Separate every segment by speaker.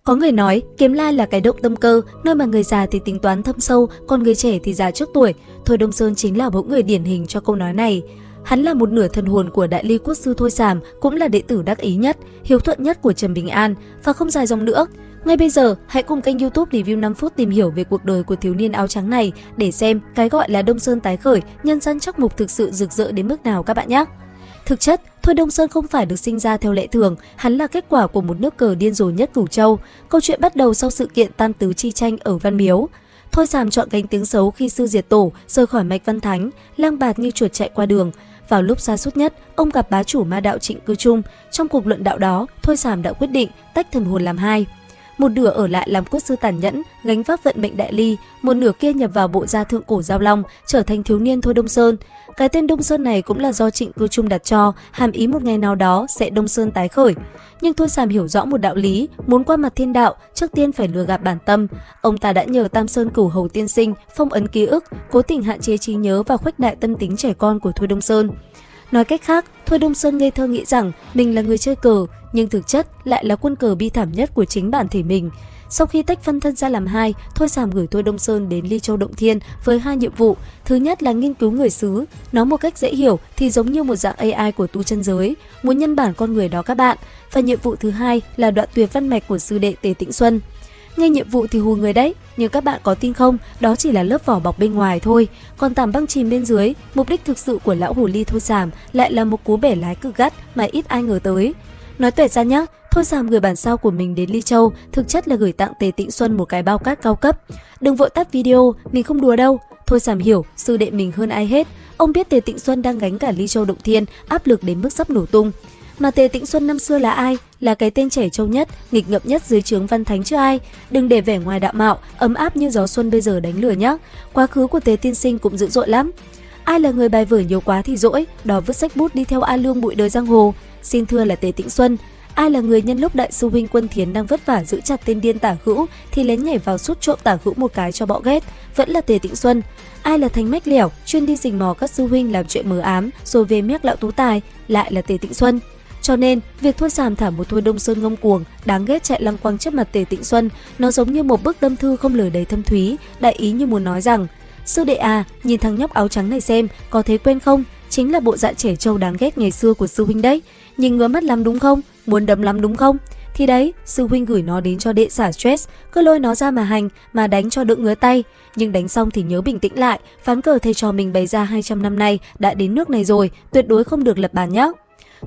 Speaker 1: Có người nói, kiếm lai là cái động tâm cơ, nơi mà người già thì tính toán thâm sâu, còn người trẻ thì già trước tuổi. Thôi Đông Sơn chính là mẫu người điển hình cho câu nói này. Hắn là một nửa thần hồn của Đại Ly Quốc sư Thôi Sàm, cũng là đệ tử đắc ý nhất, hiếu thuận nhất của Trần Bình An. Và không dài dòng nữa, ngay bây giờ hãy cùng kênh YouTube Review 5 phút tìm hiểu về cuộc đời của thiếu niên áo trắng này để xem cái gọi là Đông Sơn tái khởi, nhân dân chắc mục thực sự rực rỡ đến mức nào các bạn nhé. Thực chất, Thôi Đông Sơn không phải được sinh ra theo lẽ thường, hắn là kết quả của một nước cờ điên rồ nhất Cửu Châu. Câu chuyện bắt đầu sau sự kiện Tam Tứ Chi Tranh ở Văn Miếu. Thôi Sàm chọn gánh tiếng xấu khi sư diệt tổ, rời khỏi mạch Văn Thánh, lang bạt như chuột chạy qua đường. Vào lúc sa sút nhất, ông gặp bá chủ ma đạo Trịnh Cư Trung. Trong cuộc luận đạo đó, Thôi Sàm đã quyết định tách thần hồn làm hai. Một nửa ở lại làm quốc sư tàn nhẫn, gánh vác vận mệnh Đại Ly, một nửa kia nhập vào bộ gia thượng cổ Giao Long, trở thành thiếu niên Thôi Đông Sơn. Cái tên Đông Sơn này cũng là do Trịnh Cư Trung đặt cho, hàm ý một ngày nào đó sẽ Đông Sơn tái khởi. Nhưng Thôi Sàm hiểu rõ một đạo lý, muốn qua mặt thiên đạo, trước tiên phải lừa gạt bản tâm. Ông ta đã nhờ Tam Sơn Cửu Hầu tiên sinh phong ấn ký ức, cố tình hạn chế trí nhớ và khuếch đại tâm tính trẻ con của Thôi Đông Sơn. Nói cách khác, Thôi Đông Sơn ngây thơ nghĩ rằng mình là người chơi cờ, nhưng thực chất lại là quân cờ bi thảm nhất của chính bản thể mình. Sau khi tách phân thân ra làm hai, Thôi Sàm gửi Thôi Đông Sơn đến Ly Châu Động Thiên với hai nhiệm vụ. Thứ nhất là nghiên cứu người xứ, nói một cách dễ hiểu thì giống như một dạng AI của tu chân giới, muốn nhân bản con người đó các bạn. Và nhiệm vụ thứ hai là đoạn tuyệt văn mạch của sư đệ Tề Tĩnh Xuân. Nghe nhiệm vụ thì hù người đấy, nhưng các bạn có tin không, đó chỉ là lớp vỏ bọc bên ngoài thôi. Còn tảng băng chìm bên dưới, mục đích thực sự của lão hồ ly Thôi Sàm lại là một cú bẻ lái cực gắt mà ít ai ngờ tới. Nói tuệ ra nhá, Thôi Sàm gửi bản sao của mình đến Ly Châu, thực chất là gửi tặng Tề Tĩnh Xuân một cái bao cát cao cấp. Đừng vội tắt video, mình không đùa đâu. Thôi Sàm hiểu, sư đệ mình hơn ai hết. Ông biết Tề Tĩnh Xuân đang gánh cả Ly Châu Động Thiên, áp lực đến mức sắp nổ tung. Mà Tề Tĩnh Xuân năm xưa là ai? Là cái tên trẻ trâu nhất, nghịch ngợm nhất dưới trướng Văn Thánh chứ ai. Đừng để vẻ ngoài đạo mạo, ấm áp như gió xuân bây giờ đánh lừa nhá. Quá khứ của Tề tiên sinh cũng dữ dội lắm. Ai là người bài vở nhiều quá thì dỗi, đó vứt sách bút đi theo A Lương bụi đời giang hồ. Xin thưa là Tề Tĩnh Xuân. Ai là người nhân lúc đại sư huynh Quân Thiến đang vất vả giữ chặt tên điên Tả Hữu thì lén nhảy vào sút trộm Tả Hữu một cái cho bọ ghét, vẫn là Tề Tĩnh Xuân. Ai là thánh mách lẻo, chuyên đi rình mò các sư huynh làm chuyện mờ ám rồi về méc lão tú tài, lại là Tề Tĩnh Xuân. Cho nên, việc Thôi Sàm thả một Thôi Đông Sơn ngông cuồng, đáng ghét chạy lăng quăng trước mặt Tề Tĩnh Xuân, nó giống như một bức tâm thư không lời đầy thâm thúy, đại ý như muốn nói rằng: sư đệ à, nhìn thằng nhóc áo trắng này xem, có thấy quen không? Chính là bộ dạng trẻ trâu đáng ghét ngày xưa của sư huynh đấy. Nhìn ngứa mắt lắm đúng không? Muốn đấm lắm đúng không? Thì đấy, sư huynh gửi nó đến cho đệ xả stress, cứ lôi nó ra mà hành, mà đánh cho đỡ ngứa tay. Nhưng đánh xong thì nhớ bình tĩnh lại, ván cờ thầy trò mình bày ra 200 năm nay đã đến nước này rồi, tuyệt đối không được lập bàn nhá.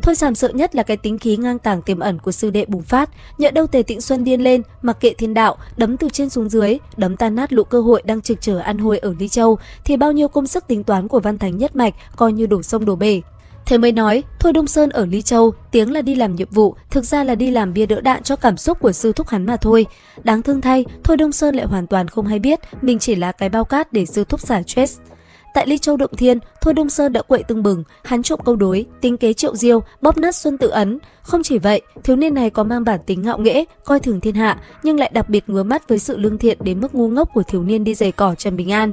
Speaker 1: Thôi Sàm sợ nhất là cái tính khí ngang tàng tiềm ẩn của sư đệ bùng phát. Nhỡ đâu Tề Tĩnh Xuân điên lên, mặc kệ thiên đạo, đấm từ trên xuống dưới, đấm tan nát lũ cơ hội đang trực chờ ăn hôi ở Ly Châu, thì bao nhiêu công sức tính toán của Văn Thánh nhất mạch coi như đổ sông đổ bể. Thế mới nói, Thôi Đông Sơn ở Ly Châu, tiếng là đi làm nhiệm vụ, thực ra là đi làm bia đỡ đạn cho cảm xúc của sư thúc hắn mà thôi. Đáng thương thay, Thôi Đông Sơn lại hoàn toàn không hay biết mình chỉ là cái bao cát để sư thúc xả stress. Tại Ly Châu Động Thiên, Thôi Đông Sơn đã quậy tưng bừng, hắn trộm câu đối, tính kế Triệu Diêu, bóp nát Xuân Tự Ấn. Không chỉ vậy, thiếu niên này có mang bản tính ngạo nghễ, coi thường thiên hạ, nhưng lại đặc biệt ngứa mắt với sự lương thiện đến mức ngu ngốc của thiếu niên đi giày cỏ Trần Bình An.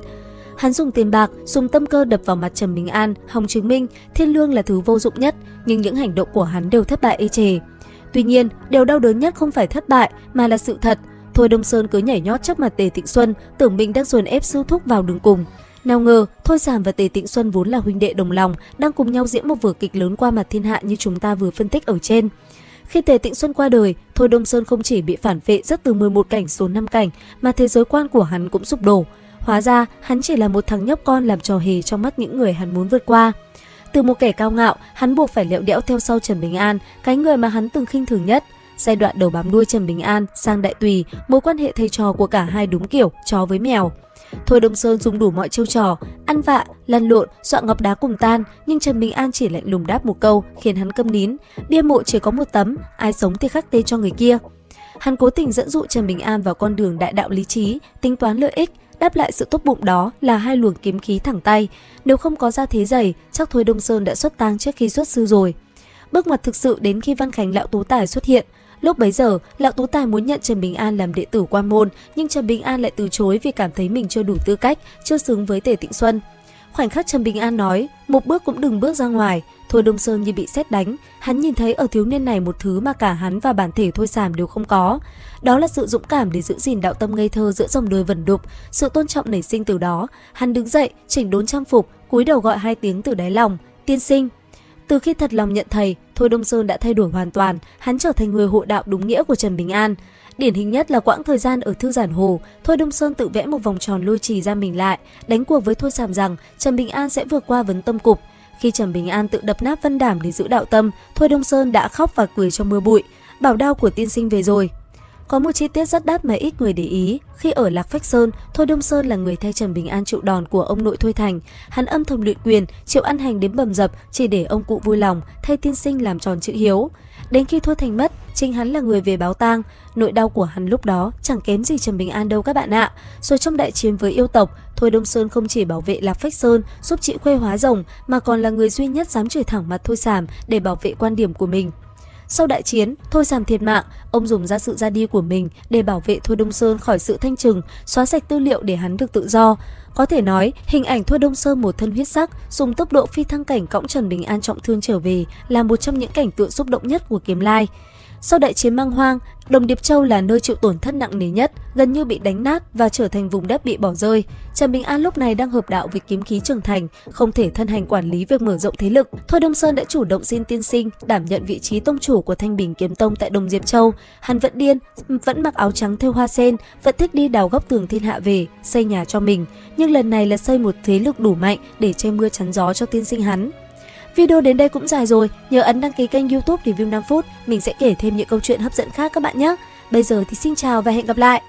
Speaker 1: Hắn dùng tiền bạc, dùng tâm cơ đập vào mặt Trần Bình An, hòng chứng minh thiên lương là thứ vô dụng nhất, nhưng những hành động của hắn đều thất bại ê chề. Tuy nhiên, điều đau đớn nhất không phải thất bại mà là sự thật. Thôi Đông Sơn cứ nhảy nhót trước mặt Tề Tĩnh Xuân, tưởng mình đang dồn ép sư thúc vào đường cùng. Nào ngờ, Thôi Sàm và Tề Tĩnh Xuân vốn là huynh đệ đồng lòng, đang cùng nhau diễn một vở kịch lớn qua mặt thiên hạ như chúng ta vừa phân tích ở trên. Khi Tề Tĩnh Xuân qua đời, Thôi Đông Sơn không chỉ bị phản phệ rớt từ 11 cảnh xuống 5 cảnh, mà thế giới quan của hắn cũng sụp đổ. Hóa ra, hắn chỉ là một thằng nhóc con làm trò hề trong mắt những người hắn muốn vượt qua. Từ một kẻ cao ngạo, hắn buộc phải lẹo đẽo theo sau Trần Bình An, cái người mà hắn từng khinh thường nhất. Giai đoạn đầu bám đuôi Trần Bình An sang Đại Tùy, mối quan hệ thầy trò của cả hai đúng kiểu chó với mèo. Thôi Đông Sơn dùng đủ mọi chiêu trò, ăn vạ, lăn lộn, dọa ngọc đá cùng tan, nhưng Trần Bình An chỉ lạnh lùng đáp một câu, khiến hắn câm nín. Bia mộ chỉ có một tấm, ai sống thì khắc tên cho người kia. Hắn cố tình dẫn dụ Trần Bình An vào con đường đại đạo lý trí, tính toán lợi ích. Đáp lại sự tốt bụng đó là hai luồng kiếm khí thẳng tay. Nếu không có ra thế giày, chắc Thôi Đông Sơn đã xuất tang trước khi xuất sư rồi. Bước ngoặt thực sự đến khi Văn Khánh lão tú tài xuất hiện. Lúc bấy giờ, lão tú tài muốn nhận Trần Bình An làm đệ tử quan môn, nhưng Trần Bình An lại từ chối vì cảm thấy mình chưa đủ tư cách, chưa xứng với Tề Tĩnh Xuân. Khoảnh khắc Trần Bình An nói, một bước cũng đừng bước ra ngoài, Thôi Đông Sơn như bị sét đánh. Hắn nhìn thấy ở thiếu niên này một thứ mà cả hắn và bản thể Thôi Sàm đều không có. Đó là sự dũng cảm để giữ gìn đạo tâm ngây thơ giữa dòng đời vẩn đục, sự tôn trọng nảy sinh từ đó. Hắn đứng dậy, chỉnh đốn trang phục, cúi đầu gọi 2 tiếng từ đáy lòng, tiên sinh. Từ khi thật lòng nhận thầy, Thôi Đông Sơn đã thay đổi hoàn toàn, hắn trở thành người hộ đạo đúng nghĩa của Trần Bình An. Điển hình nhất là quãng thời gian ở Thư Giản Hồ, Thôi Đông Sơn tự vẽ một vòng tròn lôi trì ra mình lại, đánh cuộc với Thôi Sàm rằng Trần Bình An sẽ vượt qua vấn tâm cục. Khi Trần Bình An tự đập nát Vân Đảm để giữ đạo tâm, Thôi Đông Sơn đã khóc và cười trong mưa bụi. Bảo đao của tiên sinh về rồi. Có một chi tiết rất đắt mà ít người để ý. Khi ở Lạc Phách Sơn, Thôi Đông Sơn là người thay Trần Bình An chịu đòn của ông nội Thôi Thành. Hắn âm thầm luyện quyền, chịu ăn hành đến bầm dập chỉ để ông cụ vui lòng, thay tiên sinh làm tròn chữ hiếu. Đến khi Thôi Thành mất, chính hắn là người về báo tang. Nỗi đau của hắn lúc đó chẳng kém gì Trần Bình An đâu các bạn ạ. Rồi trong đại chiến với yêu tộc, Thôi Đông Sơn không chỉ bảo vệ Lạc Phách Sơn, giúp chị Khuê hóa rồng, mà còn là người duy nhất dám chửi thẳng mặt Thôi Sàm để bảo vệ quan điểm của mình. Sau đại chiến, Thôi Sàm thiệt mạng, ông dùng ra sự ra đi của mình để bảo vệ Thôi Đông Sơn khỏi sự thanh trừng, xóa sạch tư liệu để hắn được tự do. Có thể nói, hình ảnh Thôi Đông Sơn một thân huyết sắc, dùng tốc độ phi thăng cảnh cõng Trần Bình An trọng thương trở về là một trong những cảnh tượng xúc động nhất của Kiếm Lai. Sau đại chiến Mang Hoang, Đồng Điệp Châu là nơi chịu tổn thất nặng nề nhất, gần như bị đánh nát và trở thành vùng đất bị bỏ rơi. Trần Bình An lúc này đang hợp đạo với kiếm khí trưởng thành, không thể thân hành quản lý việc mở rộng thế lực. Thôi Đông Sơn đã chủ động xin tiên sinh đảm nhận vị trí tông chủ của Thanh Bình Kiếm Tông tại Đồng Diệp Châu. Hắn vẫn điên, vẫn mặc áo trắng thêu hoa sen, vẫn thích đi đào góc tường thiên hạ về, xây nhà cho mình. Nhưng lần này là xây một thế lực đủ mạnh để che mưa chắn gió cho tiên sinh hắn. Video đến đây cũng dài rồi, nhớ ấn đăng ký kênh YouTube Review 5 phút, mình sẽ kể thêm những câu chuyện hấp dẫn khác các bạn nhé. Bây giờ thì xin chào và hẹn gặp lại.